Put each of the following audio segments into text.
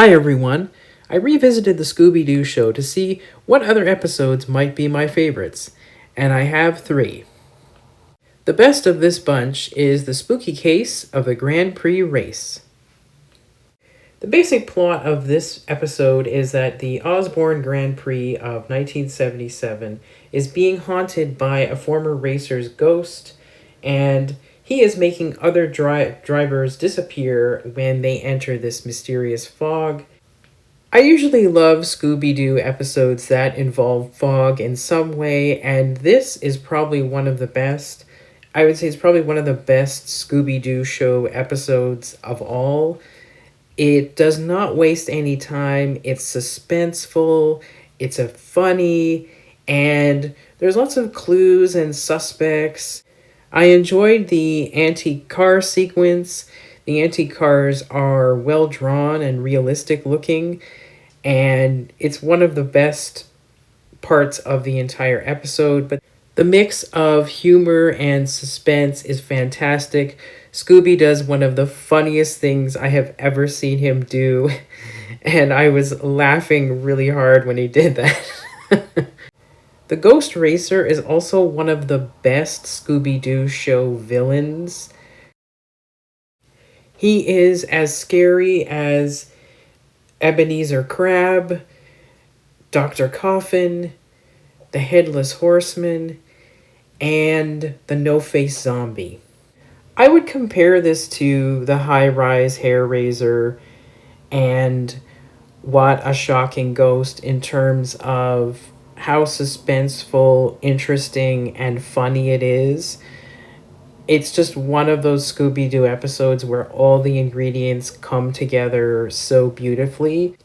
Hi everyone! I revisited the Scooby-Doo Show to see what other episodes might be my favorites, and I have three. The best of this bunch is the spooky case of the Grand Prix race. The basic plot of this episode is that the Osborne Grand Prix of 1977 is being haunted by a former racer's ghost, and he is making other drivers disappear when they enter this mysterious fog. I usually love Scooby-Doo episodes that involve fog in some way, and this is probably one of the best. I would say it's probably one of the best Scooby-Doo Show episodes of all. It does not waste any time. It's suspenseful, it's a funny, and there's lots of clues and suspects. I enjoyed the antique car sequence. The antique cars are well drawn and realistic looking, and it's one of the best parts of the entire episode. But the mix of humor and suspense is fantastic. Scooby does one of the funniest things I have ever seen him do, and I was laughing really hard when he did that. The Ghost Racer is also one of the best Scooby-Doo Show villains. He is as scary as Ebenezer Crab, Dr. Coffin, the Headless Horseman, and the No-Face Zombie. I would compare this to the High-Rise Hair Raiser and What a Shocking Ghost in terms of how suspenseful, interesting, and funny it is. It's just one of those Scooby-Doo episodes where all the ingredients come together so beautifully.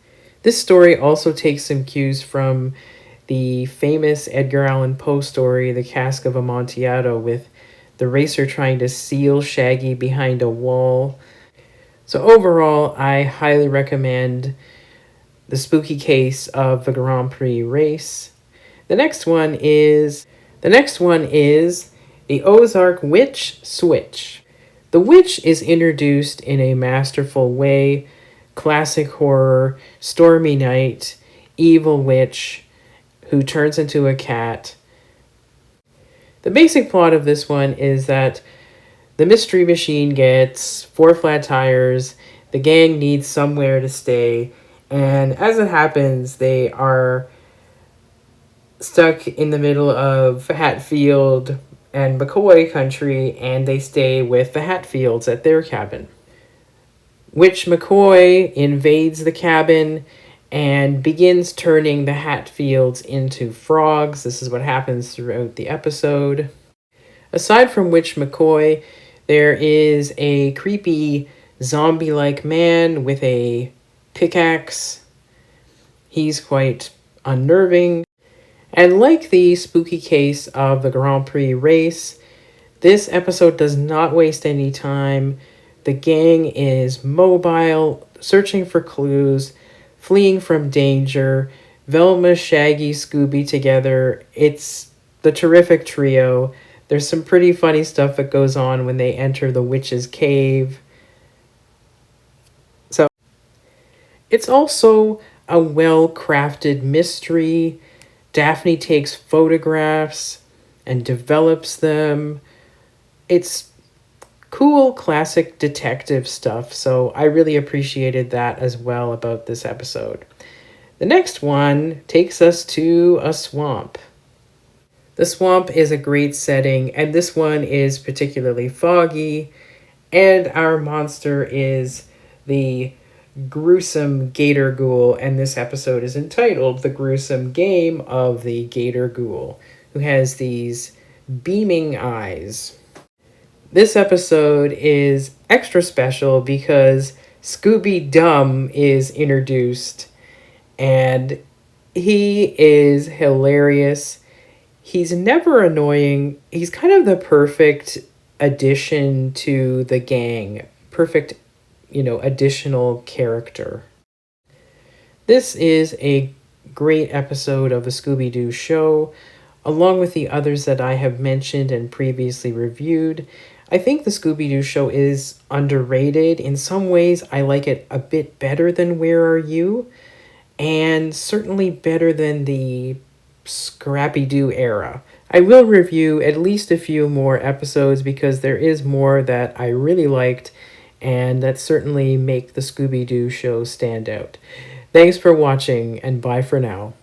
This story also takes some cues from the famous Edgar Allan Poe story, The Cask of Amontillado, with the racer trying to seal Shaggy behind a wall. So overall, I highly recommend The Spooky Case of the Grand Prix race. The next one is The Ozark Witch Switch. The witch is introduced in a masterful way. Classic horror, stormy night, evil witch who turns into a cat. The basic plot of this one is that the Mystery Machine gets 4 flat tires, the gang needs somewhere to stay, and as it happens, they are stuck in the middle of Hatfield and McCoy country, and they stay with the Hatfields at their cabin. Witch McCoy invades the cabin and begins turning the Hatfields into frogs. This is what happens throughout the episode. Aside from Witch McCoy, there is a creepy zombie-like man with a pickaxe. He's quite unnerving. And like the spooky case of the Grand Prix race, this episode does not waste any time. The gang is mobile, searching for clues, fleeing from danger. Velma, Shaggy, Scooby together. It's the terrific trio. There's some pretty funny stuff that goes on when they enter the witch's cave. So, it's also a well-crafted mystery. Daphne takes photographs and develops them. It's cool, classic detective stuff, so I really appreciated that as well about this episode. The next one takes us to a swamp. The swamp is a great setting, and this one is particularly foggy, and our monster is the gruesome Gator Ghoul, and this episode is entitled The Gruesome Game of the Gator Ghoul, who has these beaming eyes. This episode is extra special because Scooby-Dum is introduced, and he is hilarious. He's never annoying. He's kind of the perfect addition to the gang. Perfect, additional character. This is a great episode of the Scooby-Doo Show, along with the others that I have mentioned and previously reviewed. I think the Scooby-Doo Show is underrated. In some ways, I like it a bit better than Where Are You? And certainly better than the Scrappy-Doo era. I will review at least a few more episodes because there is more that I really liked and that certainly make the Scooby-Doo Show stand out. Thanks for watching, and bye for now.